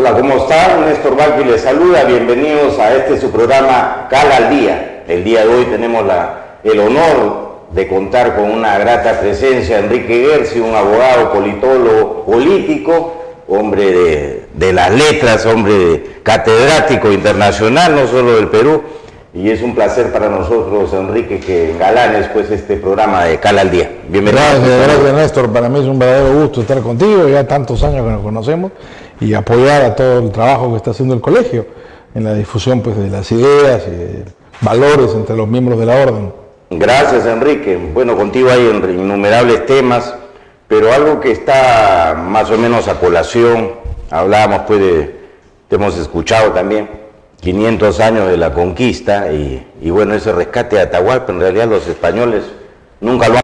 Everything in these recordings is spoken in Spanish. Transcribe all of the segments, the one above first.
Hola, ¿cómo están? Néstor Valqui les saluda, bienvenidos a su programa Cala al Día. El día de hoy tenemos el honor de contar con una grata presencia, Enrique Gersi, un abogado, politólogo, político, hombre de las letras, hombre catedrático internacional, no solo del Perú, y es un placer para nosotros, Enrique, que engalanes pues este programa de Cala al Día. Bienvenido. Gracias, Néstor, para mí es un verdadero gusto estar contigo, ya tantos años que nos conocemos, y apoyar a todo el trabajo que está haciendo el colegio en la difusión pues de las ideas y valores entre los miembros de la orden. Gracias, Enrique. Bueno, contigo hay innumerables temas, pero algo que está más o menos a colación, hablábamos pues te hemos escuchado también, 500 años de la conquista y bueno, ese rescate de Atahualpa, en realidad los españoles nunca lo han...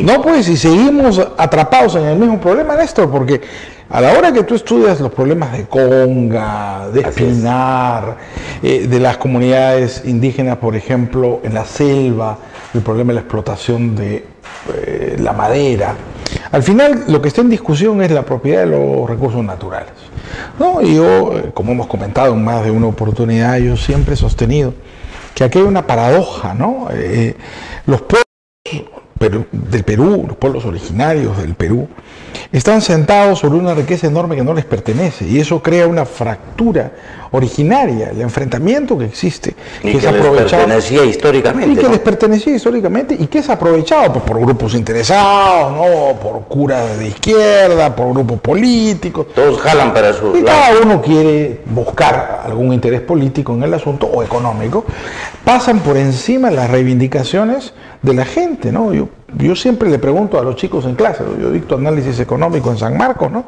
No, pues, y seguimos atrapados en el mismo problema, Néstor, porque a la hora que tú estudias los problemas de Conga, de Espinar, de las comunidades indígenas, por ejemplo, en la selva, el problema de la explotación de la madera, al final lo que está en discusión es la propiedad de los recursos naturales, ¿no? Y yo, como hemos comentado en más de una oportunidad, yo siempre he sostenido que aquí hay una paradoja, ¿no? Los pueblos del Perú, los pueblos originarios del Perú, están sentados sobre una riqueza enorme que no les pertenece, y eso crea una fractura originaria, el enfrentamiento que existe, que es aprovechado, les pertenecía históricamente, y que les pertenecía históricamente, y que es aprovechado pues, por grupos interesados, ¿no? Por curas de izquierda, por grupos políticos. Todos jalan para su y cada uno quiere buscar algún interés político en el asunto o económico. Pasan por encima las reivindicaciones de la gente, ¿no? Yo siempre le pregunto a los chicos en clase, yo dicto análisis económico en San Marcos, ¿no?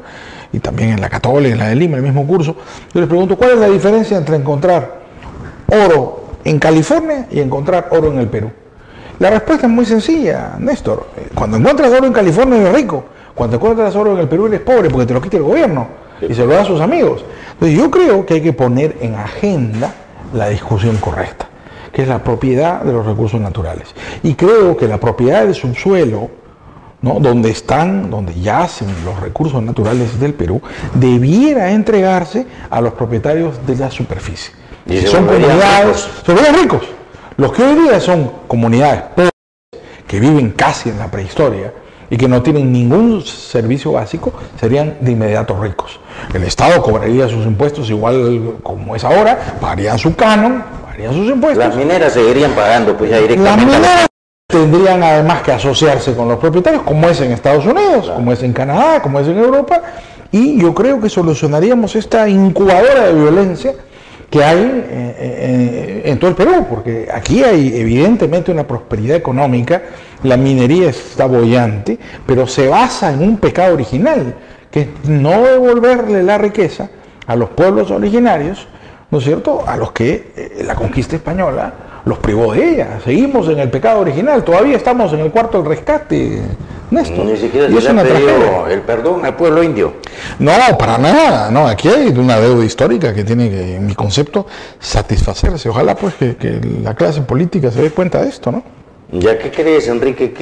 Y también en la Católica, en la de Lima, el mismo curso. Yo les pregunto, ¿cuál es la diferencia entre encontrar oro en California y encontrar oro en el Perú? La respuesta es muy sencilla, Néstor. Cuando encuentras oro en California eres rico, cuando encuentras oro en el Perú eres pobre porque te lo quita el gobierno y se lo da a sus amigos. Entonces yo creo que hay que poner en agenda la discusión correcta, que es la propiedad de los recursos naturales. Y creo que la propiedad del subsuelo, ¿no? donde yacen los recursos naturales del Perú, debiera entregarse a los propietarios de la superficie. Y son comunidades, son los ricos. Los que hoy día son comunidades pobres, que viven casi en la prehistoria y que no tienen ningún servicio básico, serían de inmediato ricos. El Estado cobraría sus impuestos igual como es ahora, pagarían su canon, pagarían sus impuestos. Las mineras seguirían pagando pues ya directamente. Las mineras tendrían además que asociarse con los propietarios, como es en Estados Unidos, claro, como es en Canadá, como es en Europa, y yo creo que solucionaríamos esta incubadora de violencia que hay en todo el Perú, porque aquí hay evidentemente una prosperidad económica, la minería está boyante, pero se basa en un pecado original, que es no devolverle la riqueza a los pueblos originarios, ¿no es cierto?, a los que la conquista española los privó de ella. Seguimos en el pecado original, todavía estamos en el cuarto del rescate, Néstor. Ni siquiera se le ha pedido el perdón al pueblo indio. No, para nada, no, aquí hay una deuda histórica que tiene que, en mi concepto, satisfacerse. Ojalá pues que la clase política se dé cuenta de esto, ¿no? ¿Ya qué crees, Enrique?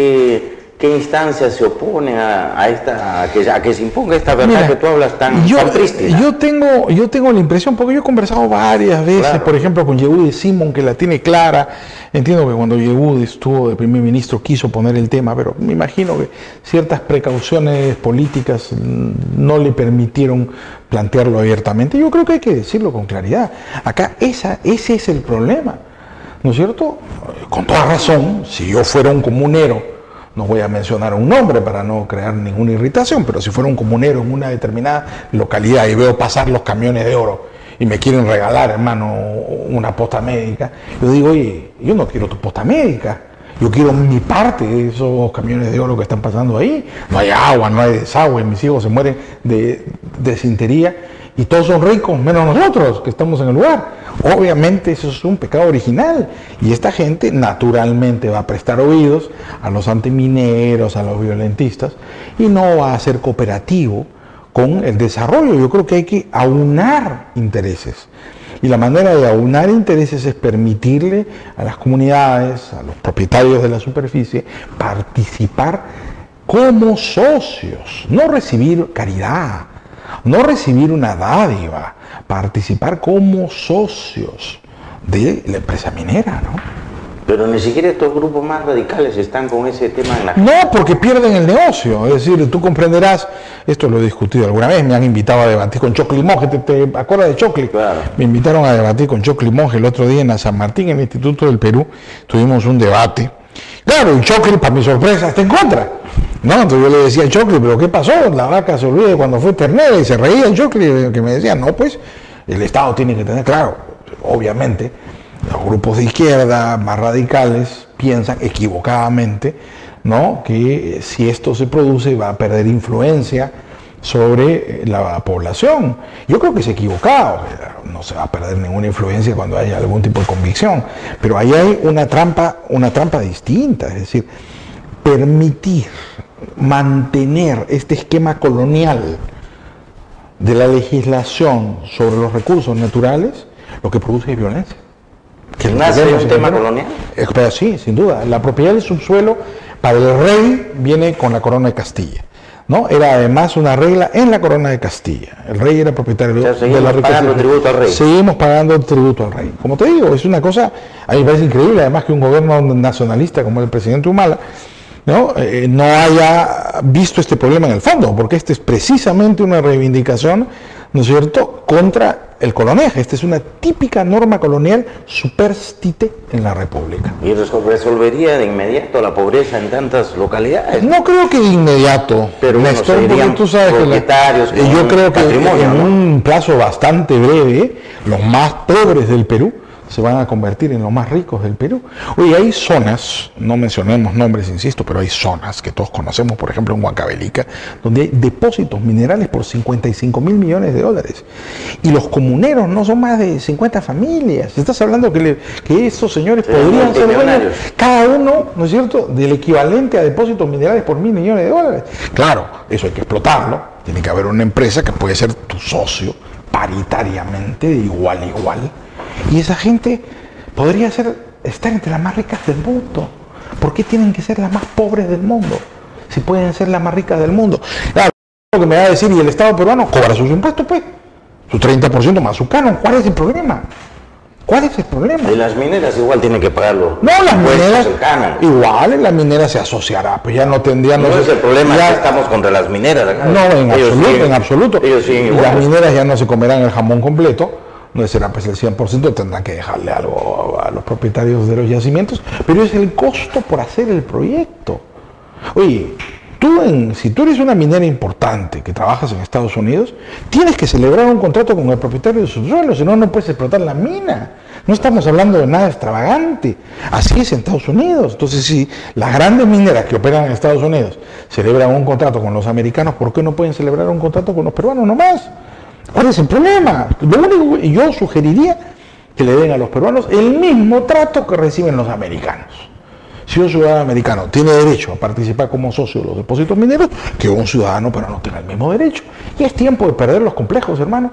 ¿Qué instancia se opone a que se imponga esta verdad? Mira, que tú hablas tan triste? Yo tengo la impresión, porque yo he conversado varias veces, claro, por ejemplo, con Yehudi Simón, que la tiene clara. Entiendo que cuando Yehudi estuvo de primer ministro quiso poner el tema, pero me imagino que ciertas precauciones políticas no le permitieron plantearlo abiertamente. Yo creo que hay que decirlo con claridad. Acá ese es el problema, ¿no es cierto? Con toda razón, si yo fuera un comunero, no voy a mencionar un nombre para no crear ninguna irritación, pero si fuera un comunero en una determinada localidad y veo pasar los camiones de oro y me quieren regalar, hermano, una posta médica, yo digo, oye, yo no quiero tu posta médica, yo quiero mi parte de esos camiones de oro que están pasando ahí. No hay agua, no hay desagüe, mis hijos se mueren de desintería y todos son ricos, menos nosotros que estamos en el lugar. Obviamente eso es un pecado original y esta gente naturalmente va a prestar oídos a los antimineros, a los violentistas, y no va a ser cooperativo con el desarrollo. Yo creo que hay que aunar intereses, y la manera de aunar intereses es permitirle a las comunidades, a los propietarios de la superficie, participar como socios, no recibir caridad, no recibir una dádiva, participar como socios de la empresa minera, ¿no? Pero ni siquiera estos grupos más radicales están con ese tema en la... No, porque pierden el negocio. Es decir, tú comprenderás, esto lo he discutido alguna vez, me han invitado a debatir con Chocli Monge, ¿te acuerdas de Chocli? Claro. Me invitaron a debatir con Chocli Monge el otro día en la San Martín, en el Instituto del Perú, tuvimos un debate. Claro, y Chocli, para mi sorpresa, está en contra. No, entonces yo le decía a Chocli, ¿pero qué pasó? La vaca se olvida cuando fue ternera, y se reía el Chocli, que me decía, no, pues, el Estado tiene que tener, claro, obviamente, los grupos de izquierda más radicales piensan equivocadamente, ¿no?, que si esto se produce va a perder influencia sobre la población. Yo creo que es equivocado, no se va a perder ninguna influencia cuando haya algún tipo de convicción, pero ahí hay una trampa distinta, es decir, permitir mantener este esquema colonial de la legislación sobre los recursos naturales, lo que produce es violencia. ¿Que nace de un tema colonial? Pero sí, sin duda. La propiedad del subsuelo para el rey viene con la corona de Castilla, ¿no? Era además una regla en la corona de Castilla. El rey era propietario de la riqueza. Seguimos pagando tributo al rey. Seguimos pagando tributo al rey. Como te digo, es una cosa, a mí me parece increíble, además que un gobierno nacionalista como el presidente Humala, ¿no? No haya visto este problema en el fondo, porque este es precisamente una reivindicación, ¿no es cierto?, contra el coloniaje. Esta es una típica norma colonial superstite en la República. ¿Y resolvería de inmediato la pobreza en tantas localidades? No creo que de inmediato, pero Néstor, porque tú sabes que yo creo que en un plazo bastante breve, los más pobres del Perú se van a convertir en los más ricos del Perú. Oye, hay zonas, no mencionemos nombres, insisto, pero hay zonas que todos conocemos, por ejemplo en Huancavelica, donde hay depósitos minerales por 55 mil millones de dólares. Y los comuneros no son más de 50 familias. Estás hablando que estos señores podrían ser dueños, cada uno, ¿no es cierto?, del equivalente a depósitos minerales por 1.000 millones de dólares. Claro, eso hay que explotarlo. Tiene que haber una empresa que puede ser tu socio paritariamente, de igual a igual. Y esa gente podría estar entre las más ricas del mundo. ¿Por qué tienen que ser las más pobres del mundo? Si pueden ser las más ricas del mundo. Claro, lo que me va a decir, y el Estado peruano cobra sus impuestos, pues, su 30% más su canon. ¿Cuál es el problema? ¿Cuál es el problema? Y las mineras igual tienen que pagarlo. No, las mineras igual, las mineras se asociará, pues ya no tendrían... No es el problema, ya estamos contra las mineras acá. No, en absoluto. Ellos siguen igual. Las mineras ya no se comerán el jamón completo, no será pues el 100%, tendrán que dejarle algo a los propietarios de los yacimientos, pero es el costo por hacer el proyecto. Oye, si tú eres una minera importante que trabajas en Estados Unidos, tienes que celebrar un contrato con el propietario de su suelo, si no, no puedes explotar la mina. No estamos hablando de nada extravagante. Así es en Estados Unidos. Entonces, si las grandes mineras que operan en Estados Unidos celebran un contrato con los americanos, ¿por qué no pueden celebrar un contrato con los peruanos nomás? ¿Cuál es el problema? Lo único que yo sugeriría que le den a los peruanos el mismo trato que reciben los americanos. Si un ciudadano americano tiene derecho a participar como socio de los depósitos mineros, que un ciudadano peruano tenga el mismo derecho. Y es tiempo de perder los complejos, hermano,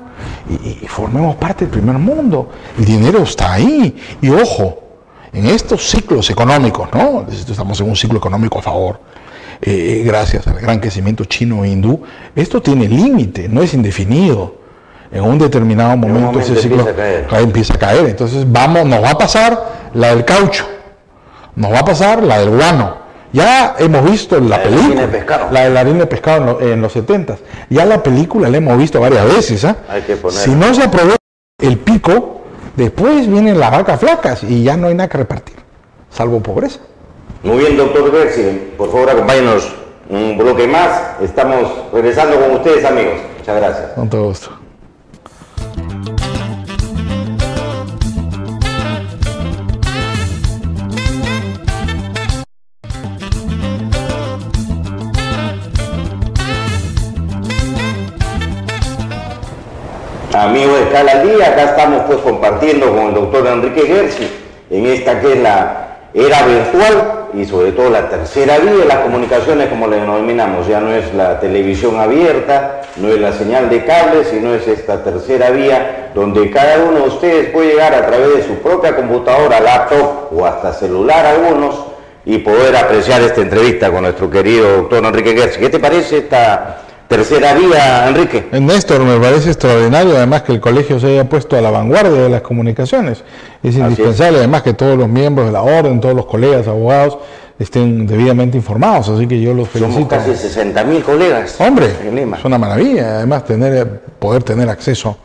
y formemos parte del primer mundo. El dinero está ahí. Y ojo, en estos ciclos económicos, ¿no? Estamos en un ciclo económico a favor. Gracias al gran crecimiento chino e hindú, esto tiene límite, no es indefinido. En un determinado momento ese ciclo empieza a caer. Entonces nos va a pasar la del caucho, nos va a pasar la del guano. Ya hemos visto la película, la de la harina de pescado en los 70s. Ya la película la hemos visto varias veces. Si no se aprovecha el pico, después vienen las vacas flacas y ya no hay nada que repartir, salvo pobreza. Muy bien, doctor Gersi, por favor acompáñenos un bloque más. Estamos regresando con ustedes, amigos. Muchas gracias. Con todo gusto. Amigos de Escala al Día, acá estamos pues compartiendo con el doctor Enrique Gersi en esta que es la era virtual y sobre todo la tercera vía de las comunicaciones, como le denominamos. Ya no es la televisión abierta, no es la señal de cable, sino es esta tercera vía donde cada uno de ustedes puede llegar a través de su propia computadora, laptop o hasta celular algunos y poder apreciar esta entrevista con nuestro querido doctor Enrique Gersi. ¿Qué te parece esta tercera vía, Enrique. Néstor, me parece extraordinario además que el colegio se haya puesto a la vanguardia de las comunicaciones. Es indispensable además que todos los miembros de la orden, todos los colegas, abogados, estén debidamente informados, así que yo los felicito. Somos casi 60.000 colegas. Hombre, en Lima. Es una maravilla, además poder tener acceso,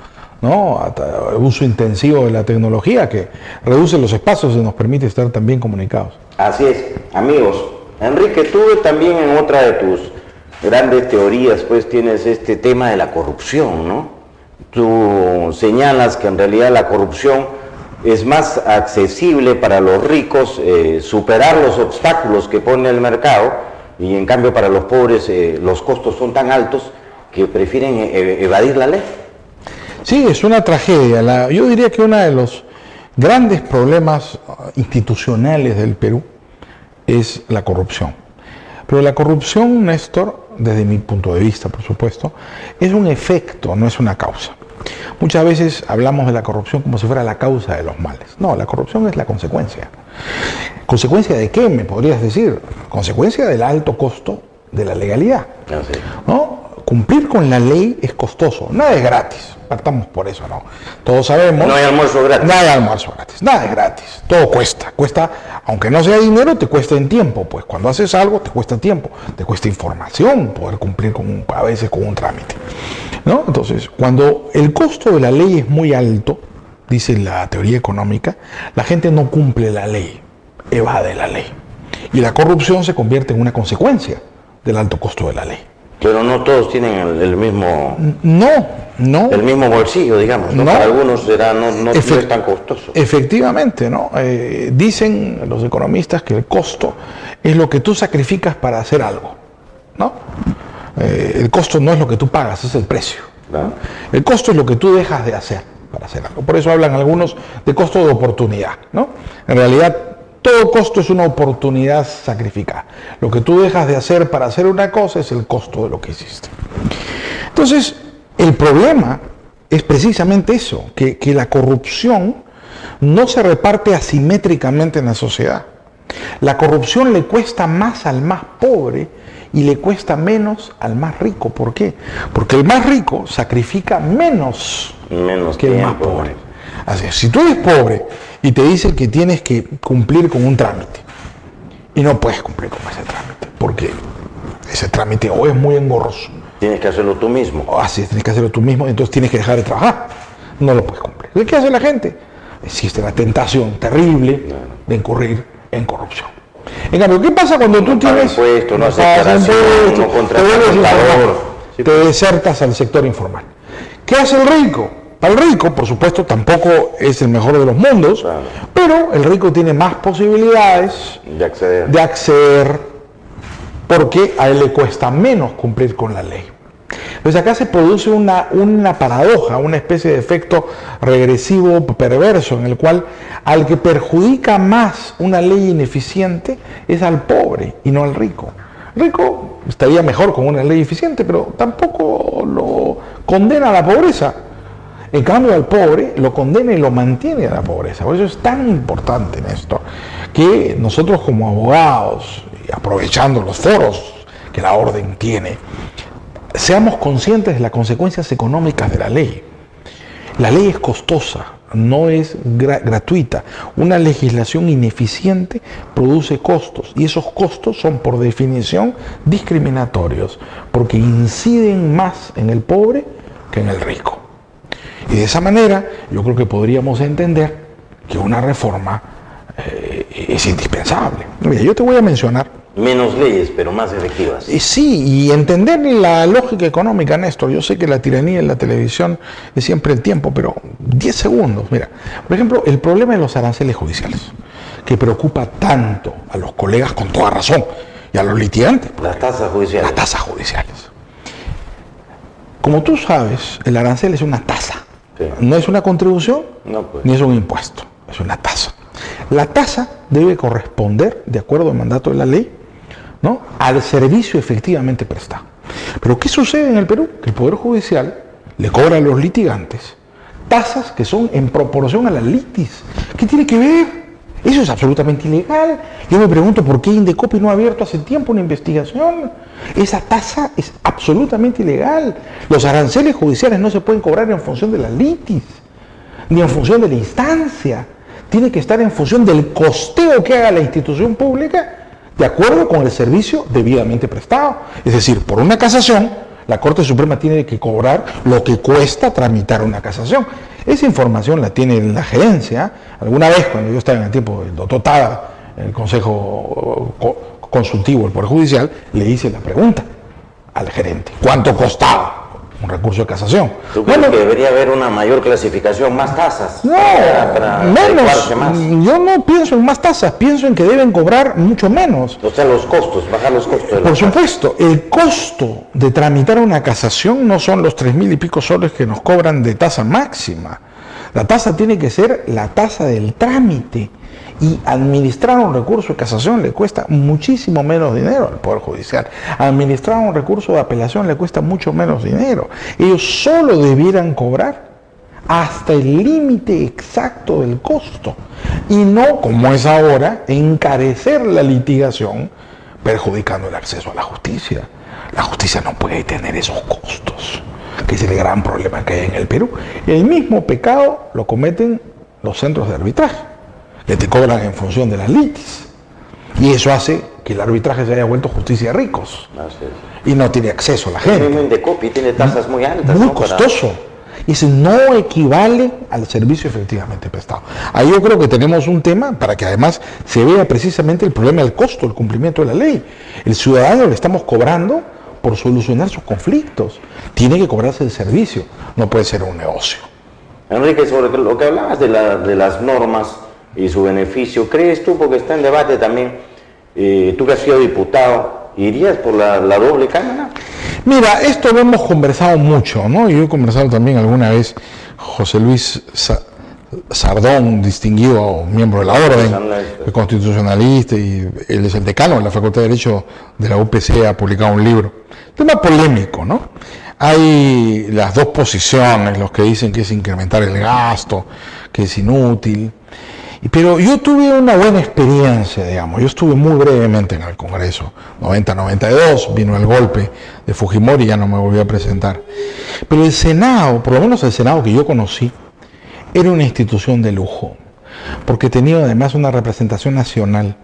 ¿no?, al uso intensivo de la tecnología que reduce los espacios y nos permite estar también comunicados. Así es, amigos. Enrique, tú también en otra de tus grandes teorías, pues tienes este tema de la corrupción, ¿no? Tú señalas que en realidad la corrupción es más accesible para los ricos superar los obstáculos que pone el mercado, y en cambio para los pobres los costos son tan altos que prefieren evadir la ley. Sí, es una tragedia. Yo diría que uno de los grandes problemas institucionales del Perú es la corrupción. Pero la corrupción, Néstor, desde mi punto de vista, por supuesto, es un efecto, no es una causa. Muchas veces hablamos de la corrupción como si fuera la causa de los males. No, la corrupción es la consecuencia. ¿Consecuencia de qué, me podrías decir? Consecuencia del alto costo de la legalidad. ¿No? Cumplir con la ley es costoso, nada es gratis. Partamos por eso, ¿no? Todos sabemos. No hay almuerzo gratis. Nada de almuerzo gratis, nada es gratis. Todo cuesta. Cuesta, aunque no sea dinero, te cuesta en tiempo. Pues cuando haces algo, te cuesta tiempo, te cuesta información, poder cumplir a veces con un trámite, ¿no? Entonces, cuando el costo de la ley es muy alto, dice la teoría económica, la gente no cumple la ley, evade la ley. Y la corrupción se convierte en una consecuencia del alto costo de la ley. Pero no todos tienen el mismo... No. El mismo bolsillo, digamos, ¿no? Para algunos será, no es tan costoso. Efectivamente, ¿no? Dicen los economistas que el costo es lo que tú sacrificas para hacer algo, ¿no? El costo no es lo que tú pagas, es el precio, ¿no? El costo es lo que tú dejas de hacer para hacer algo. Por eso hablan algunos de costo de oportunidad, ¿no? En realidad, todo costo es una oportunidad sacrificada. Lo que tú dejas de hacer para hacer una cosa es el costo de lo que hiciste. Entonces, el problema es precisamente eso, que la corrupción no se reparte asimétricamente en la sociedad. La corrupción le cuesta más al más pobre y le cuesta menos al más rico. ¿Por qué? Porque el más rico sacrifica menos que el más pobre. Así es, si tú eres pobre y te dicen que tienes que cumplir con un trámite y no puedes cumplir con ese trámite, porque ese trámite o es muy engorroso. Tienes que hacerlo tú mismo. Así es, tienes que hacerlo tú mismo, entonces tienes que dejar de trabajar. No lo puedes cumplir. ¿Qué hace la gente? Existe la tentación terrible de incurrir en corrupción. En cambio, ¿qué pasa cuando tú tienes impuestos, no pagas impuestos, no contratas contador? Te desertas al sector informal? ¿Qué hace el rico? Para el rico, por supuesto, tampoco es el mejor de los mundos, claro, pero el rico tiene más posibilidades de acceder porque a él le cuesta menos cumplir con la ley. Entonces acá se produce una paradoja, una especie de efecto regresivo perverso en el cual al que perjudica más una ley ineficiente es al pobre y no al rico. El rico estaría mejor con una ley eficiente, pero tampoco lo condena a la pobreza. En cambio, al pobre lo condena y lo mantiene a la pobreza. Por eso es tan importante, Néstor, que nosotros como abogados, aprovechando los foros que la orden tiene, seamos conscientes de las consecuencias económicas de la ley. La ley es costosa, no es gratuita. Una legislación ineficiente produce costos y esos costos son por definición discriminatorios porque inciden más en el pobre que en el rico. Y de esa manera yo creo que podríamos entender que una reforma es indispensable. Mira, yo te voy a mencionar menos leyes, pero más efectivas. Sí, y entender la lógica económica, Néstor. Yo sé que la tiranía en la televisión es siempre el tiempo, pero 10 segundos. Mira, por ejemplo, el problema de los aranceles judiciales, que preocupa tanto a los colegas con toda razón, y a los litigantes. Las tasas judiciales. Las tasas judiciales. Como tú sabes, el arancel es una tasa. Sí. No es una contribución, ni es un impuesto, es una tasa. La tasa debe corresponder, de acuerdo al mandato de la ley, ¿no?, al servicio efectivamente prestado. Pero ¿qué sucede en el Perú? Que el Poder Judicial le cobra a los litigantes tasas que son en proporción a la litis. ¿Qué tiene que ver Eso es absolutamente ilegal. Yo me pregunto por qué Indecopi no ha abierto hace tiempo una investigación. Esa tasa es absolutamente ilegal. Los aranceles judiciales no se pueden cobrar en función de la litis, ni en función de la instancia. Tiene que estar en función del costeo que haga la institución pública de acuerdo con el servicio debidamente prestado. Es decir, por una casación, la Corte Suprema tiene que cobrar lo que cuesta tramitar una casación. Esa información la tiene la gerencia. Alguna vez, cuando yo estaba en el tiempo del doctor Tada, en el Consejo Consultivo del Poder Judicial, le hice la pregunta al gerente: ¿cuánto costaba un recurso de casación? ¿Tú crees que debería haber una mayor clasificación, más tasas? No, para menos. Más? Yo no pienso en más tasas, pienso en que deben cobrar mucho menos. O sea, los costos, bajar los costos. Por supuesto, el costo de tramitar una casación no son los 3.000 y pico soles que nos cobran de tasa máxima. La tasa tiene que ser la tasa del trámite. Y administrar un recurso de casación le cuesta muchísimo menos dinero al Poder Judicial. Administrar un recurso de apelación le cuesta mucho menos dinero. Ellos solo debieran cobrar hasta el límite exacto del costo. Y no, como es ahora, encarecer la litigación perjudicando el acceso a la justicia. La justicia no puede tener esos costos, que es el gran problema que hay en el Perú. El mismo pecado lo cometen los centros de arbitraje, que te cobran en función de las litis. Y eso hace que el arbitraje se haya vuelto justicia de ricos. Y no tiene acceso a la gente. El Indecopi tiene tasas muy altas. Muy costoso. Y eso no equivale al servicio efectivamente prestado. Ahí yo creo que tenemos un tema para que además se vea precisamente el problema del costo, el cumplimiento de la ley. El ciudadano le estamos cobrando por solucionar sus conflictos. Tiene que cobrarse el servicio, no puede ser un negocio. Enrique, sobre lo que hablabas de las normas y su beneficio, ¿crees tú, porque está en debate también, tú que has sido diputado, irías por la doble cámara? Mira, esto lo hemos conversado mucho, ¿no? Yo he conversado también alguna vez, José Luis Sardón, un distinguido miembro de la Orden, el constitucionalista, y él es el decano de la Facultad de Derecho de la UPC, ha publicado un libro. Tema polémico, ¿no? Hay las dos posiciones, los que dicen que es incrementar el gasto, que es inútil. Pero yo tuve una buena experiencia, digamos. Yo estuve muy brevemente en el Congreso, 90-92, vino el golpe de Fujimori y ya no me volví a presentar. Pero el Senado, por lo menos el Senado que yo conocí, era una institución de lujo, porque tenía además una representación nacional.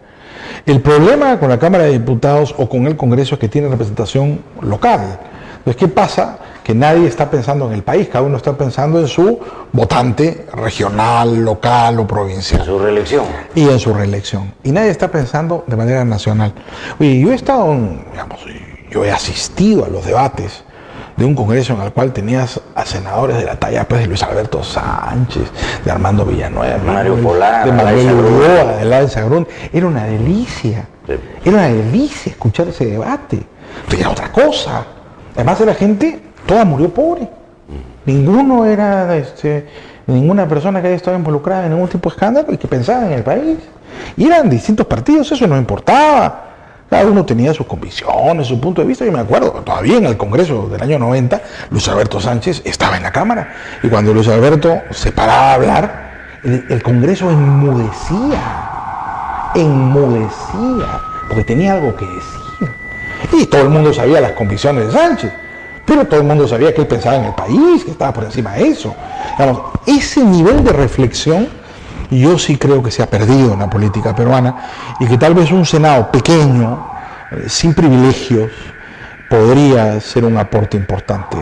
El problema con la Cámara de Diputados o con el Congreso es que tiene representación local. Entonces, ¿qué pasa? Que nadie está pensando en el país, cada uno está pensando en su votante regional, local o provincial. En su reelección. Y en su reelección. Y nadie está pensando de manera nacional. Oye, yo he estado, yo he asistido a los debates de un congreso en el cual tenías a senadores de la talla pues, de Luis Alberto Sánchez, de Armando Villanueva, Mario Polar, de Manuel Ulloa, de Lancia Grund. Era una delicia. Sí. Era una delicia escuchar ese debate. Entonces era otra cosa. Además de la gente, toda murió pobre. Ninguno era, ninguna persona que haya estado involucrada en ningún tipo de escándalo y que pensaba en el país. Y eran distintos partidos, eso no importaba. Cada uno tenía sus convicciones, su punto de vista. Yo me acuerdo, todavía en el Congreso del año 90, Luis Alberto Sánchez estaba en la Cámara. Y cuando Luis Alberto se paraba a hablar, el Congreso enmudecía, porque tenía algo que decir. Y todo el mundo sabía las convicciones de Sánchez, pero todo el mundo sabía que él pensaba en el país, que estaba por encima de eso. Digamos, ese nivel de reflexión yo sí creo que se ha perdido en la política peruana y que tal vez un Senado pequeño, sin privilegios, podría ser un aporte importante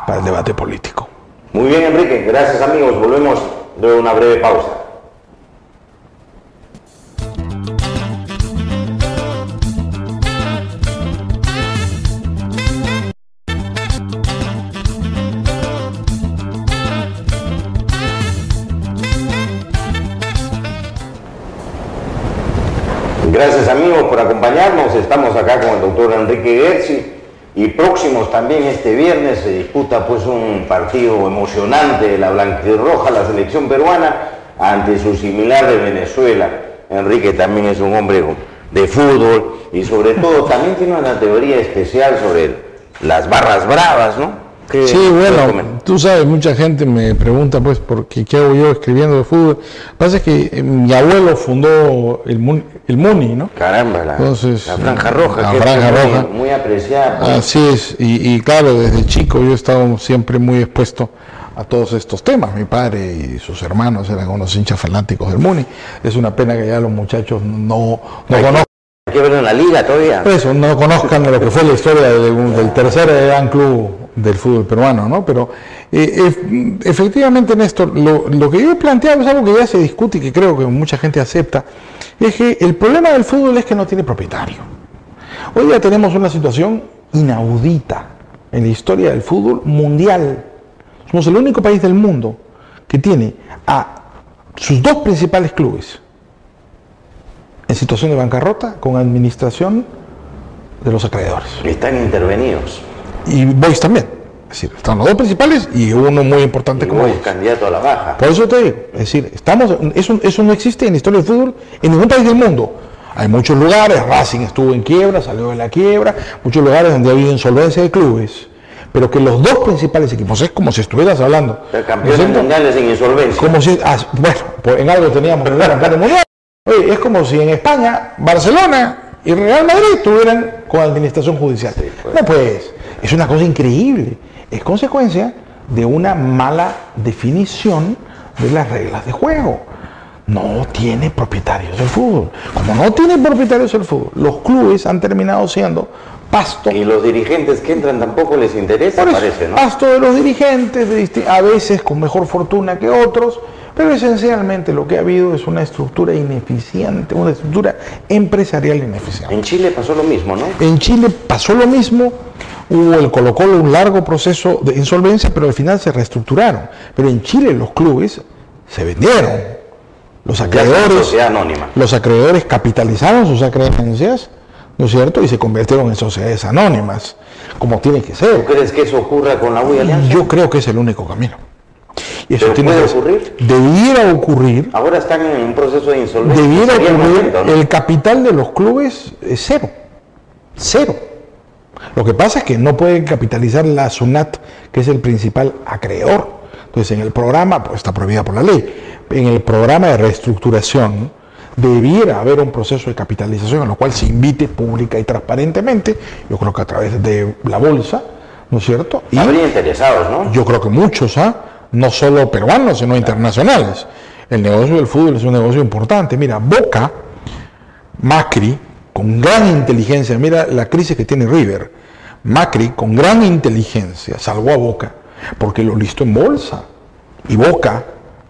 para el debate político. Muy bien, Enrique. Gracias, amigos. Volvemos de una breve pausa. Gracias, amigos, por acompañarnos. Estamos acá con el doctor Enrique Gersi y próximos también este viernes se disputa pues un partido emocionante de la blanquirroja, la selección peruana, ante su similar de Venezuela. Enrique también es un hombre de fútbol y sobre todo también tiene una teoría especial sobre las barras bravas, ¿no? Sí, bueno, tú sabes, mucha gente me pregunta, pues, ¿qué hago yo escribiendo de fútbol? Lo que pasa es que mi abuelo fundó el Muni, ¿no? Caramba, la Franja Roja. La Franja Roja. Muy apreciada. Pues. Así es, y claro, desde chico yo he estado siempre muy expuesto a todos estos temas. Mi padre y sus hermanos eran unos hinchas fanáticos del Muni. Es una pena que ya los muchachos no conozcan. Hay que verlo en la liga todavía. Eso, no conozcan lo que fue la historia del tercer gran club del fútbol peruano, ¿no? Pero efectivamente, Néstor, lo que yo he planteado es algo que ya se discute y que creo que mucha gente acepta, es que el problema del fútbol es que no tiene propietario. Hoy ya tenemos una situación inaudita en la historia del fútbol mundial. Somos el único país del mundo que tiene a sus dos principales clubes en situación de bancarrota con administración de los acreedores. Están intervenidos. Y Boys también. Es decir, están los dos principales y uno muy importante como Boys. Candidato a la baja. Por eso te digo, es decir, eso no existe en la historia del fútbol en ningún país del mundo. Hay muchos lugares, Racing estuvo en quiebra, salió de la quiebra, muchos lugares donde ha habido insolvencia de clubes. Pero que los dos principales equipos, es como si estuvieras hablando. El campeón mundial es en insolvencia. Como si, bueno, en algo teníamos que ver campeón mundial. Oye, es como si en España, Barcelona y Real Madrid estuvieran con administración judicial. Sí, pues. No, pues, es una cosa increíble. Es consecuencia de una mala definición de las reglas de juego. No tiene propietarios el fútbol. Como no tiene propietarios el fútbol, los clubes han terminado siendo pasto. Y los dirigentes que entran tampoco les interesa, parece, ¿no? Pasto de los dirigentes, a veces con mejor fortuna que otros, pero esencialmente lo que ha habido es una estructura ineficiente, una estructura empresarial ineficiente. En Chile pasó lo mismo, ¿no? En Chile pasó lo mismo, hubo el Colo-Colo un largo proceso de insolvencia, pero al final se reestructuraron. Pero en Chile los clubes se vendieron. Los acreedores capitalizaron sus acreencias, ¿no es cierto? Y se convirtieron en sociedades anónimas, como tiene que ser. ¿Tú crees que eso ocurra con la U y Alianza? Yo creo que es el único camino. Y eso ¿puede ocurrir? Debiera ocurrir. Ahora están en un proceso de insolvencia. Debiera ocurrir, ¿no? El capital de los clubes es cero. Cero. Lo que pasa es que no pueden capitalizar la SUNAT, que es el principal acreedor. Entonces, en el programa, pues está prohibida por la ley, en el programa de reestructuración debiera haber un proceso de capitalización en lo cual se invite pública y transparentemente, yo creo que a través de la bolsa, ¿no es cierto? Y habría interesados, ¿no? Yo creo que muchos, no solo peruanos, sino internacionales. El negocio del fútbol es un negocio importante. Mira, Boca, Macri, con gran inteligencia, mira la crisis que tiene River, Macri, con gran inteligencia, salvó a Boca, porque lo listó en bolsa. Y Boca,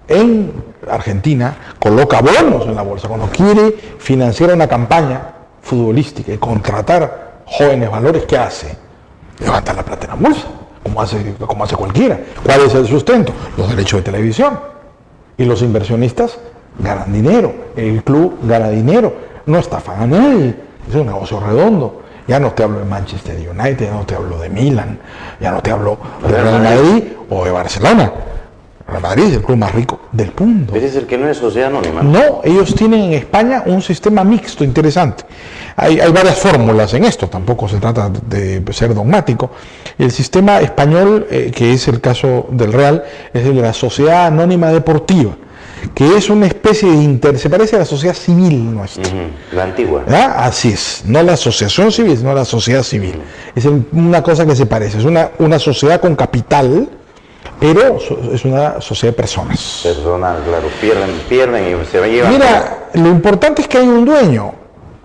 en Argentina, coloca bonos en la bolsa. Cuando quiere financiar una campaña futbolística y contratar jóvenes valores, ¿qué hace? Levanta la plata en la bolsa, como hace cualquiera. ¿Cuál es el sustento? Los derechos de televisión. Y los inversionistas ganan dinero, el club gana dinero, no estafan a nadie, es un negocio redondo. Ya no te hablo de Manchester United, ya no te hablo de Milan, ya no te hablo de Real Madrid o de Barcelona. Real Madrid es el club más rico del mundo. Pero es el que no es sociedad anónima. No, ellos tienen en España un sistema mixto interesante. Hay varias fórmulas en esto, tampoco se trata de ser dogmático. El sistema español, que es el caso del Real, es el de la Sociedad Anónima Deportiva, que es una especie de se parece a la sociedad civil nuestra. La antigua. Así es, no la asociación civil, sino la sociedad civil. Es una cosa que se parece, es una sociedad con capital, pero es una sociedad de personas. Personal, claro, pierden y se llevan. Mira, lo importante es que hay un dueño.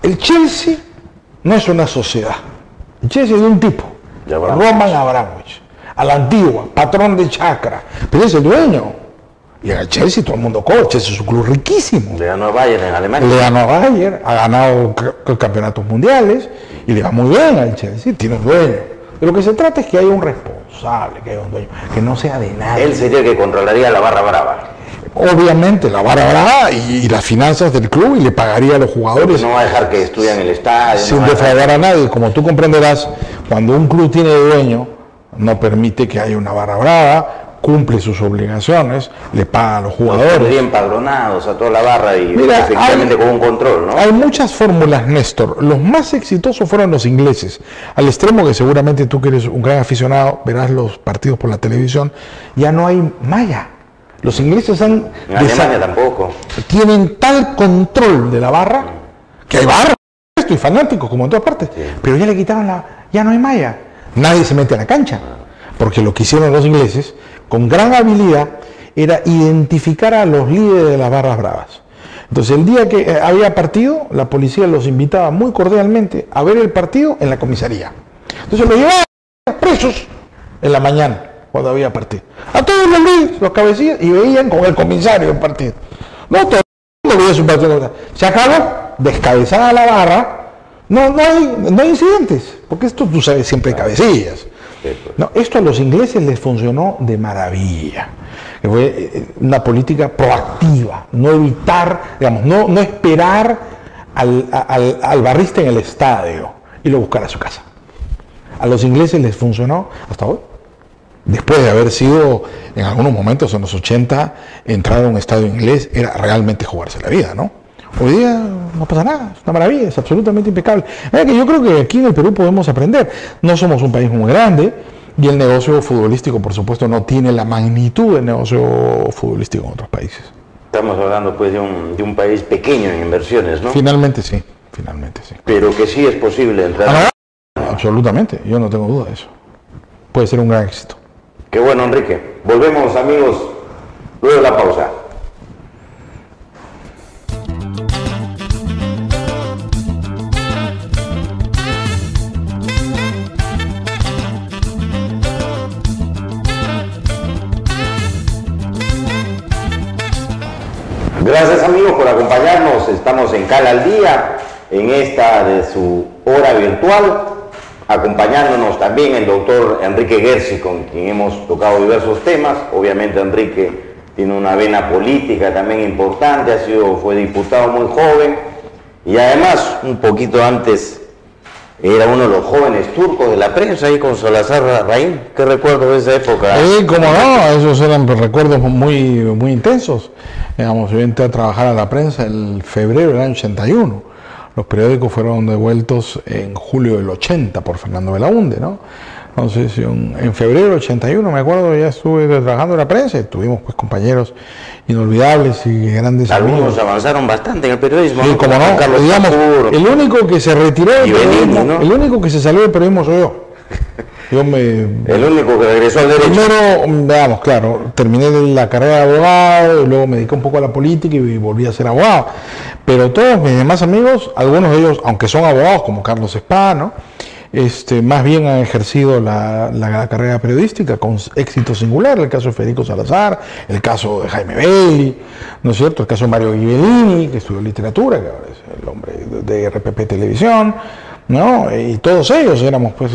El Chelsea no es una sociedad. El Chelsea es de un tipo, Roman Abramovich, a la antigua, patrón de chacra, pero es el dueño. Y al Chelsea todo el mundo conoce, Chelsea es un club riquísimo. Le ganó a Bayern en Alemania. Le ganó a Bayern, ha ganado campeonatos mundiales y le va muy bien al Chelsea, tiene un dueño. De lo que se trata es que haya un responsable, que haya un dueño, que no sea de nadie. Él sería el que controlaría la barra brava. Obviamente la barra brava y las finanzas del club y le pagaría a los jugadores. Porque no va a dejar que estudian el estadio. Sin defraudar a nadie. Como tú comprenderás, cuando un club tiene dueño, no permite que haya una barra brava, cumple sus obligaciones, le paga a los jugadores. Estarían empadronados a toda la barra y Mira, efectivamente con un control, ¿no? Hay muchas fórmulas, Néstor. Los más exitosos fueron los ingleses, al extremo que seguramente tú que eres un gran aficionado, verás los partidos por la televisión, ya no hay malla. Los ingleses en Alemania tampoco. Tienen tal control de la barra, que hay barra, y fanáticos como en todas partes, sí. Pero ya le quitaron ya no hay malla. Nadie se mete a la cancha, porque lo que hicieron los ingleses, con gran habilidad, era identificar a los líderes de las barras bravas. Entonces, el día que había partido, la policía los invitaba muy cordialmente a ver el partido en la comisaría. Entonces, los llevaban presos en la mañana, cuando había partido. A todos los líderes, los cabecillas, y veían con el comisario el partido. No, todo el mundo veía su partido. Se acabó, descabezada la barra, no hay incidentes, porque esto tú sabes siempre hay cabecillas. No, esto a los ingleses les funcionó de maravilla. Fue una política proactiva, no evitar, digamos, no esperar al barrista en el estadio y lo buscar a su casa. A los ingleses les funcionó hasta hoy. Después de haber sido, en algunos momentos, en los 80, entrar a un estadio inglés era realmente jugarse la vida, ¿no? Hoy día no pasa nada, es una maravilla, es absolutamente impecable. Que yo creo que aquí en el Perú podemos aprender. No somos un país muy grande y el negocio futbolístico, por supuesto, no tiene la magnitud del negocio futbolístico en otros países. Estamos hablando pues de un país pequeño en inversiones, ¿no? Finalmente sí, finalmente sí. Pero que sí es posible entrar. Absolutamente, yo no tengo duda de eso. Puede ser un gran éxito. Qué bueno, Enrique. Volvemos, amigos, luego de la pausa. Gracias, amigos, por acompañarnos. Estamos en Cala al Día, en esta de su hora virtual, acompañándonos también el doctor Enrique Gersi, con quien hemos tocado diversos temas. Obviamente Enrique tiene una vena política también importante, fue diputado muy joven y además un poquito antes era uno de los jóvenes turcos de la prensa ahí con Salazar Larraín. ¿Qué recuerdo de esa época? Cómo no, esos eran recuerdos muy intensos. Digamos, yo entré a trabajar a la prensa en febrero del año 81. Los periódicos fueron devueltos en julio del 80 por Fernando Belaúnde, ¿no? Entonces, en febrero del 81, me acuerdo, ya estuve trabajando en la prensa y tuvimos pues compañeros inolvidables y grandes amigos. Algunos avanzaron bastante en el periodismo. Sí, ¿no? como no, Carlos digamos, Capuro, el único que se retiró del periodismo, ¿no? El único que se salió del periodismo soy yo. El único que regresó al derecho. Primero, veamos, claro, terminé la carrera de abogado, y luego me dediqué un poco a la política y volví a ser abogado. Pero todos mis demás amigos, algunos de ellos, aunque son abogados, como Carlos Espada, ¿no? Más bien han ejercido la carrera periodística con éxito singular, el caso de Federico Salazar, el caso de Jaime Bailey, ¿no es cierto? El caso de Mario Ghibellini, que estudió literatura, que ahora es el hombre de RPP Televisión, ¿no? Y todos ellos éramos pues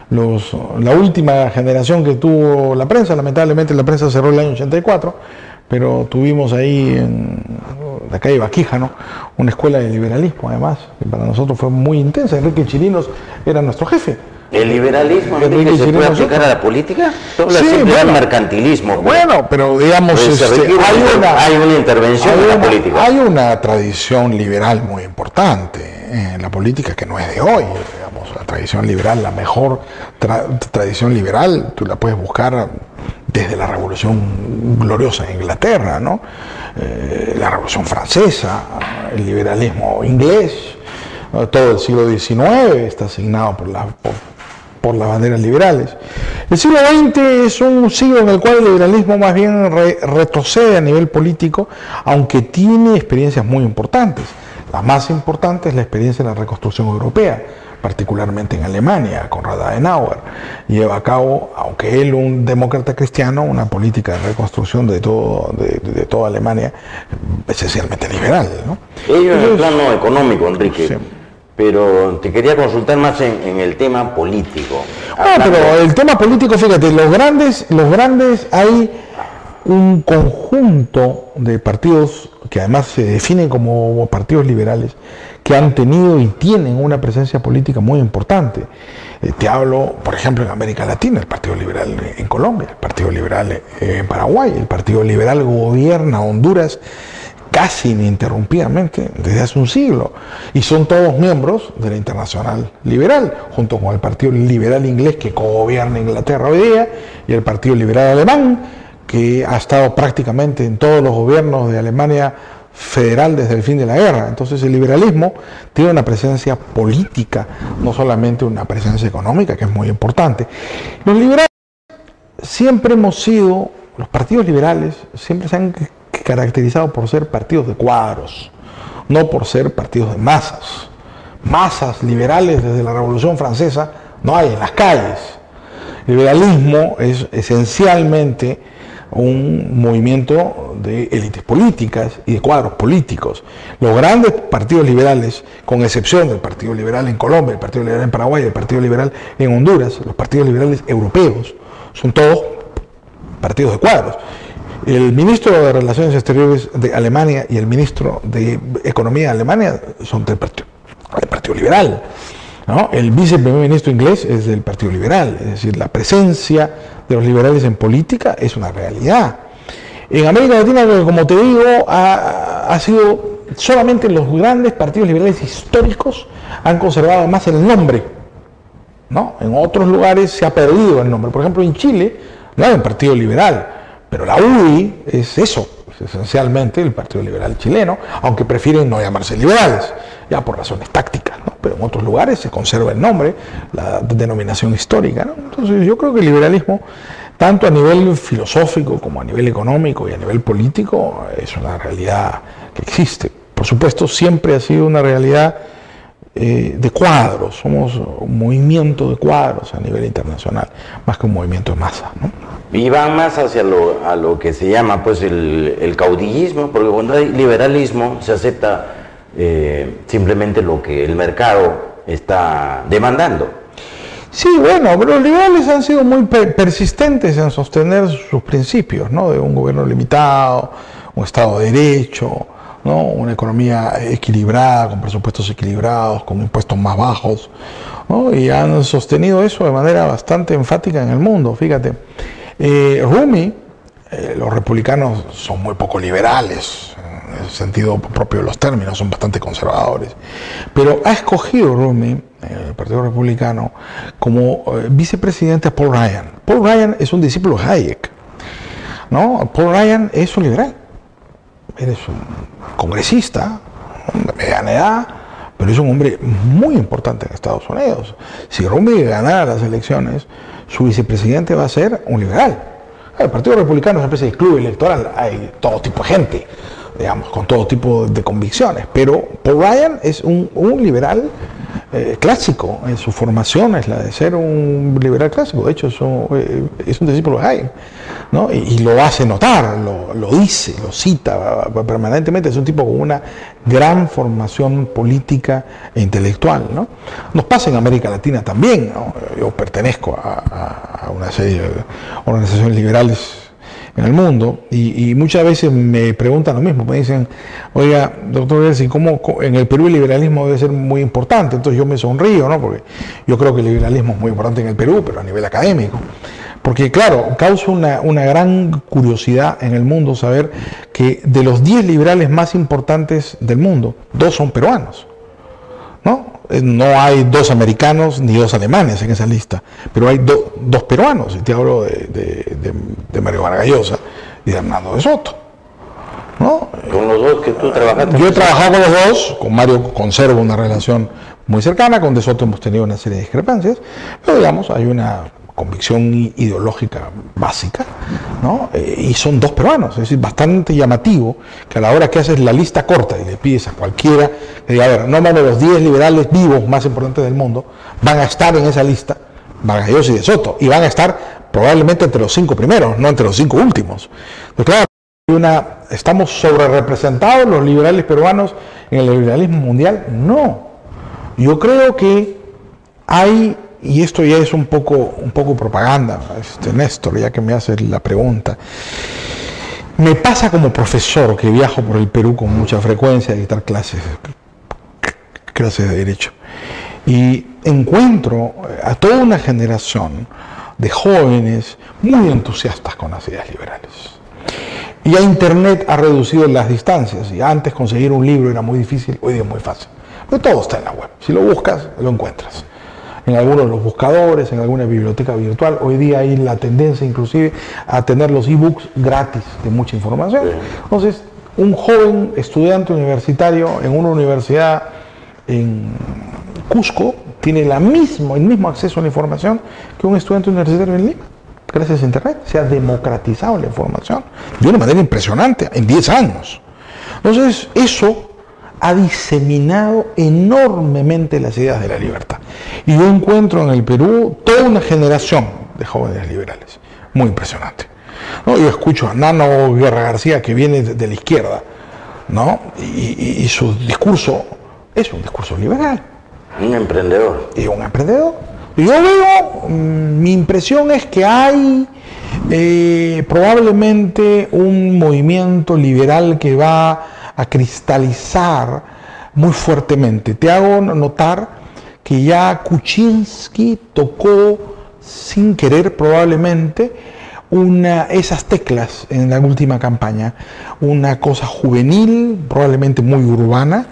la última generación que tuvo la prensa. Lamentablemente la prensa cerró el año 84, pero tuvimos ahí en la calle Baquija, ¿no? Una escuela de liberalismo, además, que para nosotros fue muy intensa. Enrique Chirinos era nuestro jefe. ¿El liberalismo, Enrique, se puede aplicar a la política? Sí, bueno, mercantilismo. Bueno, pero digamos, hay una intervención en la política. Hay una tradición liberal muy importante en la política que no es de hoy. Digamos, la tradición liberal, la mejor tradición liberal, tú la puedes buscar desde la Revolución Gloriosa de Inglaterra, ¿no? La Revolución Francesa, el liberalismo inglés, todo el siglo XIX está asignado por las banderas liberales. El siglo XX es un siglo en el cual el liberalismo más bien retrocede a nivel político, aunque tiene experiencias muy importantes. La más importante es la experiencia de la reconstrucción europea, particularmente en Alemania. Konrad Adenauer lleva a cabo, aunque él un demócrata cristiano, una política de reconstrucción de toda Alemania, esencialmente liberal, ¿no? Ello en el plano económico, Enrique. Sí. Pero te quería consultar más en el tema político. Pero el tema político, fíjate, los grandes hay un conjunto de partidos que además se definen como partidos liberales que han tenido y tienen una presencia política muy importante. Te hablo, por ejemplo, en América Latina, el Partido Liberal en Colombia, el Partido Liberal en Paraguay, el Partido Liberal gobierna Honduras casi ininterrumpidamente desde hace un siglo, y son todos miembros de la Internacional Liberal, junto con el Partido Liberal inglés que gobierna Inglaterra hoy día, y el Partido Liberal alemán, que ha estado prácticamente en todos los gobiernos de Alemania federal desde el fin de la guerra. Entonces el liberalismo tiene una presencia política, no solamente una presencia económica, que es muy importante. Los liberales siempre hemos sido, los partidos liberales siempre se han caracterizado por ser partidos de cuadros, no por ser partidos de masas. Masas liberales desde la Revolución Francesa no hay en las calles. El liberalismo es esencialmente un movimiento de élites políticas y de cuadros políticos. Los grandes partidos liberales, con excepción del Partido Liberal en Colombia, el Partido Liberal en Paraguay, el Partido Liberal en Honduras, los partidos liberales europeos, son todos partidos de cuadros. El ministro de Relaciones Exteriores de Alemania y el ministro de Economía de Alemania son del Partido Liberal, ¿no? El viceprimer ministro inglés es del Partido Liberal, es decir, la presencia de los liberales en política es una realidad. En América Latina, como te digo, ha sido solamente los grandes partidos liberales históricos han conservado más el nombre, ¿no? En otros lugares se ha perdido el nombre. Por ejemplo, en Chile no hay un partido liberal, pero la UDI es eso, es esencialmente el Partido Liberal chileno, aunque prefieren no llamarse liberales, ya por razones tácticas, ¿no? Pero en otros lugares se conserva el nombre, la denominación histórica, ¿no? Entonces yo creo que el liberalismo, tanto a nivel filosófico como a nivel económico y a nivel político, es una realidad que existe. Por supuesto, siempre ha sido una realidad de cuadros, somos un movimiento de cuadros a nivel internacional, más que un movimiento de masa, ¿no? Y van más hacia a lo que se llama pues el caudillismo, porque cuando hay liberalismo se acepta simplemente lo que el mercado está demandando. Sí, bueno, pero los liberales han sido muy persistentes en sostener sus principios, ¿no? De un gobierno limitado, un Estado de Derecho, ¿no? Una economía equilibrada, con presupuestos equilibrados, con impuestos más bajos, ¿no? Y han sostenido eso de manera bastante enfática en el mundo, fíjate. Rumi, los republicanos son muy poco liberales, en el sentido propio de los términos, son bastante conservadores, pero ha escogido Rumi, el Partido Republicano, como vicepresidente a Paul Ryan. Paul Ryan es un discípulo de Hayek, ¿no? Paul Ryan es un liberal, eres un congresista de mediana edad, pero es un hombre muy importante en Estados Unidos. Si Rumi ganara las elecciones, su vicepresidente va a ser un liberal. El Partido Republicano es una especie de club electoral, hay todo tipo de gente, digamos, con todo tipo de convicciones, pero Paul Ryan es un liberal clásico, en su formación es la de ser un liberal clásico, de hecho es un discípulo de Hayek, ¿no? Y lo hace notar, lo dice, lo cita permanentemente, es un tipo con una gran formación política e intelectual, ¿no? Nos pasa en América Latina también, ¿no? Yo pertenezco a una serie de organizaciones liberales en el mundo, y muchas veces me preguntan lo mismo, me dicen, oiga, doctor Gersi, ¿cómo en el Perú el liberalismo debe ser muy importante? Entonces yo me sonrío, ¿no? Porque yo creo que el liberalismo es muy importante en el Perú, pero a nivel académico. Porque claro, causa una gran curiosidad en el mundo saber que de los 10 liberales más importantes del mundo, 2 son peruanos, ¿no? No hay 2 americanos ni 2 alemanes en esa lista, pero hay 2 peruanos, y te hablo de Mario Vargas Llosa y de Hernando de Soto, ¿no? Con los dos que tú trabajaste. Yo he trabajado con los dos, con Mario conservo una relación muy cercana, con De Soto hemos tenido una serie de discrepancias, pero digamos, hay una convicción ideológica básica, ¿no? Y son 2 peruanos, es decir, bastante llamativo que a la hora que haces la lista corta y le pides a cualquiera que diga, a ver, nómbrame los 10 liberales vivos más importantes del mundo, van a estar en esa lista Vargas Llosa y De Soto, y van a estar probablemente entre los 5 primeros, no entre los 5 últimos. Entonces, claro, ¿estamos sobre representados los liberales peruanos en el liberalismo mundial? No. Yo creo que hay, y esto ya es un poco propaganda, Néstor, ya que me haces la pregunta. Me pasa como profesor que viajo por el Perú con mucha frecuencia a dictar clases clases de derecho. Y encuentro a toda una generación de jóvenes muy entusiastas con las ideas liberales. Y ya Internet ha reducido las distancias. Y antes conseguir un libro era muy difícil, hoy día es muy fácil. Pero todo está en la web. Si lo buscas, lo encuentras. En algunos de los buscadores, en alguna biblioteca virtual. Hoy día hay la tendencia inclusive a tener los ebooks gratis de mucha información. Entonces, un joven estudiante universitario en una universidad en Cusco tiene el mismo acceso a la información que un estudiante universitario en Lima. Gracias a Internet se ha democratizado la información de una manera impresionante en 10 años. Entonces, eso ha diseminado enormemente las ideas de la libertad. Y yo encuentro en el Perú toda una generación de jóvenes liberales, muy impresionante, ¿no? Yo escucho a Nano Guerra García, que viene de la izquierda, ¿no? Y su discurso es un discurso liberal. Un emprendedor. Y un emprendedor. Yo veo, mi impresión es que hay probablemente un movimiento liberal que va a cristalizar muy fuertemente. Te hago notar que ya Kuczynski tocó sin querer probablemente esas teclas en la última campaña, una cosa juvenil, probablemente muy urbana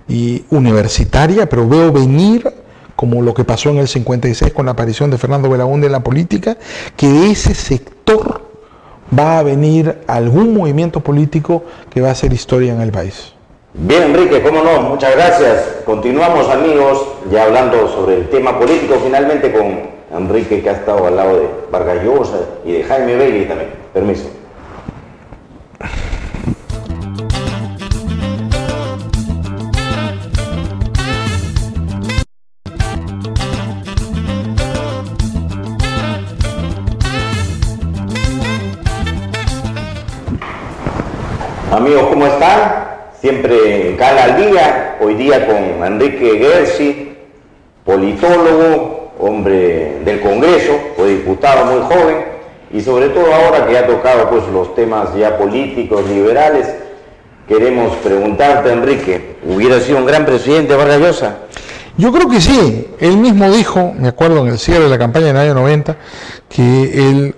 y universitaria, pero veo venir, como lo que pasó en el 56 con la aparición de Fernando Belaúnde en la política, que de ese sector va a venir algún movimiento político que va a hacer historia en el país. Bien, Enrique, cómo no, muchas gracias. Continuamos, amigos, ya hablando sobre el tema político, finalmente con Enrique, que ha estado al lado de Vargas Llosa y de Jaime Bailey también. Permiso. Amigos, ¿cómo están? Siempre en Cala al Día, hoy día con Enrique Gersi, politólogo, hombre del Congreso, fue diputado muy joven, y sobre todo ahora que ha tocado pues los temas ya políticos, liberales, queremos preguntarte, Enrique, ¿hubiera sido un gran presidente Vargas Llosa? Yo creo que sí. Él mismo dijo, me acuerdo en el cierre de la campaña en el año 90, que él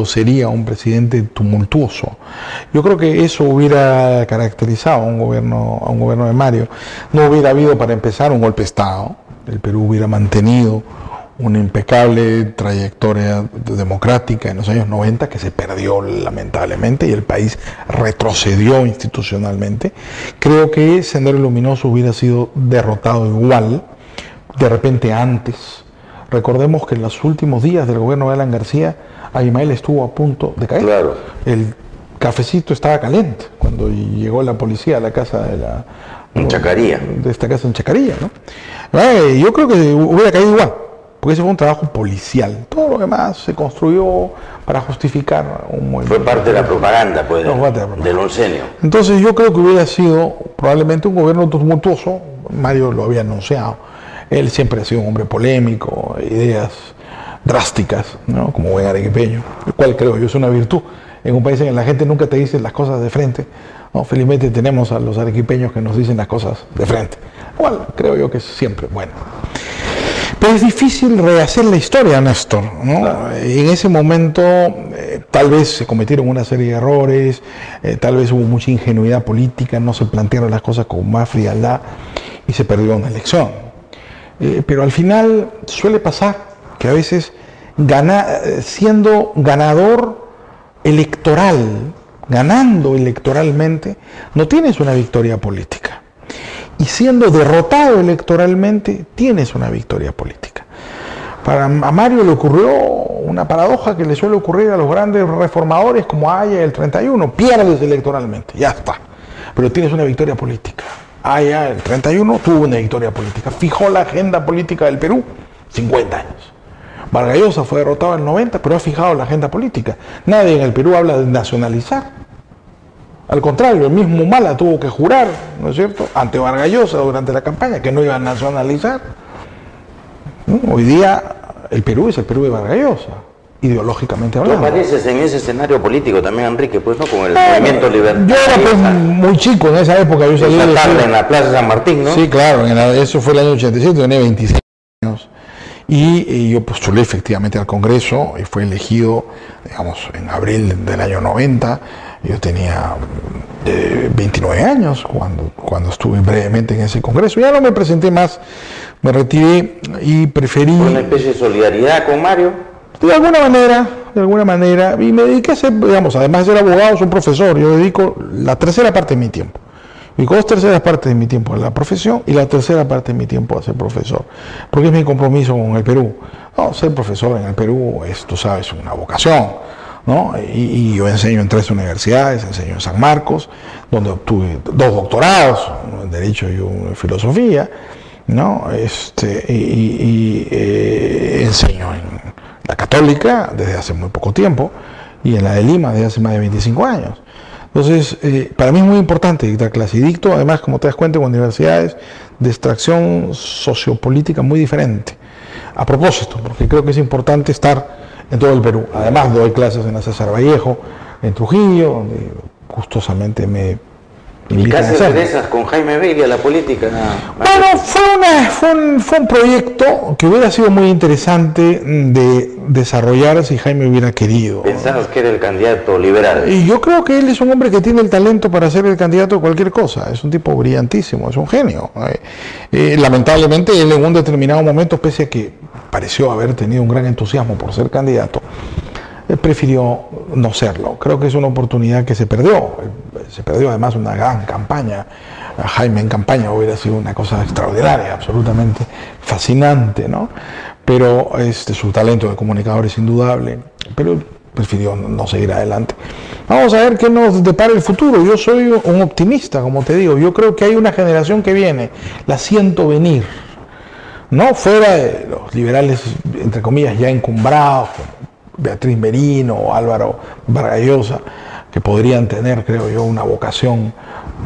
sería un presidente tumultuoso. Yo creo que eso hubiera caracterizado a un gobierno de Mario. No hubiera habido, para empezar, un golpe de Estado. El Perú hubiera mantenido una impecable trayectoria democrática en los años 90 que se perdió lamentablemente y el país retrocedió institucionalmente. Creo que Sendero Luminoso hubiera sido derrotado igual, de repente antes. Recordemos que en los últimos días del gobierno de Alan García, Abimael estuvo a punto de caer. Claro. El cafecito estaba caliente cuando llegó la policía a la casa en Chacarilla. De esta casa en Chacarilla, ¿no? Yo creo que hubiera caído igual, porque ese fue un trabajo policial. Todo lo demás se construyó para justificar un movimiento. Fue parte de la propaganda, pues, del oncenio. Entonces yo creo que hubiera sido probablemente un gobierno tumultuoso. Mario lo había anunciado. Él siempre ha sido un hombre polémico, ideas drásticas, ¿no? Como buen arequipeño, lo cual creo yo es una virtud. En un país en que la gente nunca te dice las cosas de frente, ¿no? Felizmente tenemos a los arequipeños que nos dicen las cosas de frente. Igual creo yo que es siempre bueno. Pero es difícil rehacer la historia, Néstor, ¿no? Claro. En ese momento tal vez se cometieron una serie de errores, tal vez hubo mucha ingenuidad política, no se plantearon las cosas con más frialdad y se perdió una elección. Pero al final suele pasar que a veces siendo ganador electoral, ganando electoralmente, no tienes una victoria política. Y siendo derrotado electoralmente, tienes una victoria política. A Mario le ocurrió una paradoja que le suele ocurrir a los grandes reformadores como Haya el 31. Pierdes electoralmente, ya está. Pero tienes una victoria política. Haya el 31 tuvo una victoria política. Fijó la agenda política del Perú, 50 años. Vargas Llosa fue derrotado en el 90, pero ha fijado la agenda política. Nadie en el Perú habla de nacionalizar. Al contrario, el mismo Humala tuvo que jurar, ¿no es cierto?, ante Vargas Llosa durante la campaña, que no iba a nacionalizar. ¿No? Hoy día el Perú es el Perú de Vargas Llosa. ideológicamente Tú hablando. apareces en ese escenario político también, Enrique, pues, ¿no? Con el movimiento libertario. Yo era pues muy chico en esa época, yo salí Esa de tarde en la Plaza San Martín, ¿no? Sí, claro, eso fue el año 87, tenía 26 años. Y yo postulé efectivamente al Congreso y fue elegido, digamos, en abril del año 90. Yo tenía 29 años cuando estuve brevemente en ese Congreso. Ya no me presenté más, me retiré y preferí... ¿Una especie de solidaridad con Mario? De alguna manera, y me dediqué a ser, digamos, además de ser abogado, soy profesor. Yo dedico la tercera parte de mi tiempo. Dedico 2/3 partes de mi tiempo a la profesión y la tercera parte de mi tiempo a ser profesor. Porque es mi compromiso con el Perú. No, ser profesor en el Perú es, tú sabes, una vocación, ¿no? Y yo enseño en 3 universidades, enseño en San Marcos, donde obtuve 2 doctorados, uno en Derecho y uno en Filosofía, ¿no? Enseño en la Católica desde hace muy poco tiempo y en la de Lima desde hace más de 25 años. Entonces, para mí es muy importante dictar clase. Y dicto, además, como te das cuenta, en universidades de extracción sociopolítica muy diferente. A propósito, porque creo que es importante estar en todo el Perú. Además, doy clases en la César Vallejo, en Trujillo, donde gustosamente me ¿Y casi regresas con Jaime Bailey a la política? Bueno, fue un proyecto que hubiera sido muy interesante de desarrollar si Jaime hubiera querido. ¿Pensabas que era el candidato liberal? Y yo creo que él es un hombre que tiene el talento para ser el candidato de cualquier cosa. Es un tipo brillantísimo, es un genio. Lamentablemente, él en un determinado momento, pese a que pareció haber tenido un gran entusiasmo por ser candidato, prefirió no serlo. Creo que es una oportunidad que se perdió. Se perdió además una gran campaña. Jaime en campaña hubiera sido una cosa extraordinaria, absolutamente fascinante, ¿no? Pero su talento de comunicador es indudable, pero prefirió no seguir adelante. Vamos a ver qué nos depara el futuro. Yo soy un optimista, como te digo. Yo creo que hay una generación que viene, la siento venir, no fuera de los liberales, entre comillas, ya encumbrados, Beatriz Merino o Álvaro Vargas Llosa, que podrían tener, creo yo, una vocación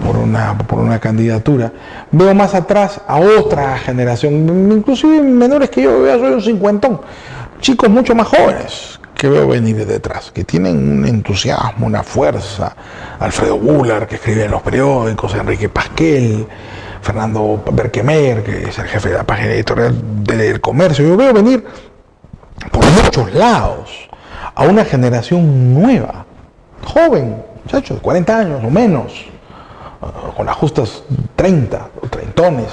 por una candidatura. Veo más atrás a otra generación, inclusive menores que yo, soy un cincuentón, chicos mucho más jóvenes que veo venir detrás, que tienen un entusiasmo, una fuerza. Alfredo Bular, que escribe en los periódicos, Enrique Pasquel, Fernando Berquemer, que es el jefe de la página editorial del Comercio. Yo veo venir por muchos lados a una generación nueva, joven, muchachos, de 40 años o menos, con las justas 30 o treintones,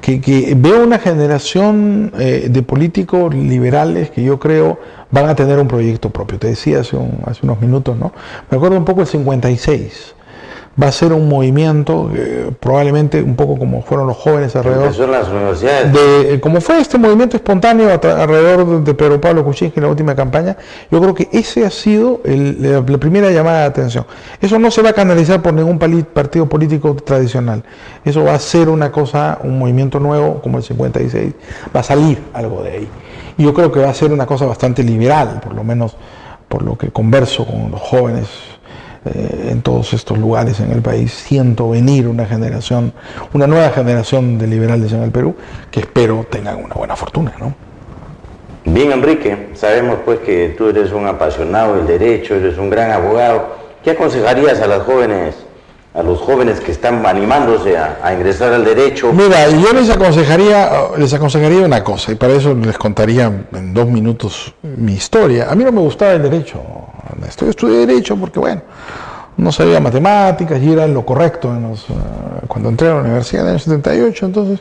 que veo una generación de políticos liberales que yo creo van a tener un proyecto propio. Te decía hace unos minutos, ¿no? Me acuerdo un poco el 56. Va a ser un movimiento, probablemente un poco como fueron los jóvenes alrededor. Son las universidades. Como fue este movimiento espontáneo alrededor de Pedro Pablo Kuczynski en la última campaña, yo creo que ese ha sido la primera llamada de atención. Eso no se va a canalizar por ningún partido político tradicional. Eso va a ser una cosa, un movimiento nuevo como el 56. Va a salir algo de ahí. Y yo creo que va a ser una cosa bastante liberal, por lo menos por lo que converso con los jóvenes en todos estos lugares en el país. Siento venir una nueva generación de liberales en el Perú, que espero tengan una buena fortuna, ¿no? Bien, Enrique, sabemos pues que tú eres un apasionado del derecho, eres un gran abogado. ¿Qué aconsejarías a los jóvenes que están animándose a ingresar al derecho? Mira, yo les aconsejaría una cosa, y para eso les contaría en 2 minutos mi historia. A mí no me gustaba el derecho. Estudié derecho porque, bueno, no sabía matemáticas y era lo correcto cuando entré a la universidad en el año 78. Entonces,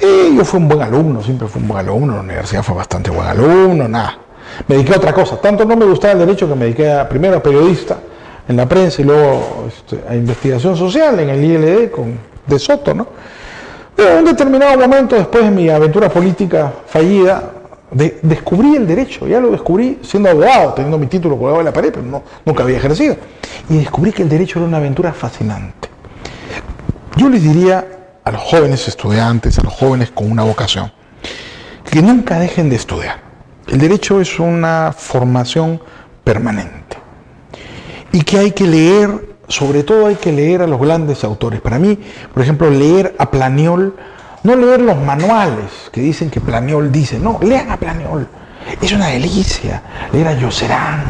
yo fui un buen alumno, siempre fui un buen alumno. La universidad fue bastante buen alumno, nada. Me dediqué a otra cosa. Tanto no me gustaba el derecho que me dediqué primero a periodista en la prensa y luego a investigación social en el ILD de Soto, ¿no? Pero en un determinado momento, después de mi aventura política fallida, descubrí el derecho. Ya lo descubrí siendo abogado, teniendo mi título colgado en la pared, pero nunca había ejercido. Y descubrí que el derecho era una aventura fascinante. Yo les diría a los jóvenes estudiantes, a los jóvenes con una vocación, que nunca dejen de estudiar. El derecho es una formación permanente. Y que hay que leer, sobre todo hay que leer a los grandes autores. Para mí, por ejemplo, leer a Planiol, no leer los manuales que dicen que Planiol dice, no, lean a Planiol. Es una delicia leer a Yoserán,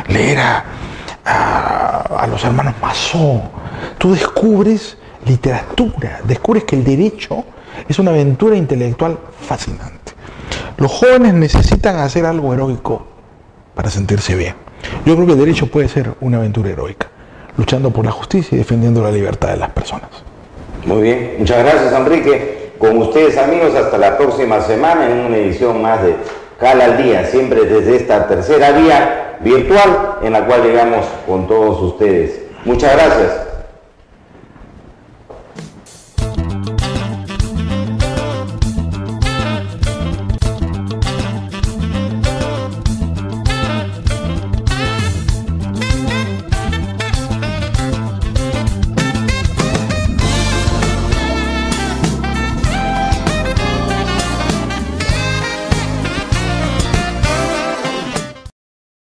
leer a los hermanos Masó. Tú descubres literatura, descubres que el derecho es una aventura intelectual fascinante. Los jóvenes necesitan hacer algo heroico para sentirse bien. Yo creo que el derecho puede ser una aventura heroica, luchando por la justicia y defendiendo la libertad de las personas. Muy bien, muchas gracias, Enrique. Con ustedes, amigos, hasta la próxima semana en una edición más de Cala al Día, siempre desde esta tercera vía virtual en la cual llegamos con todos ustedes. Muchas gracias.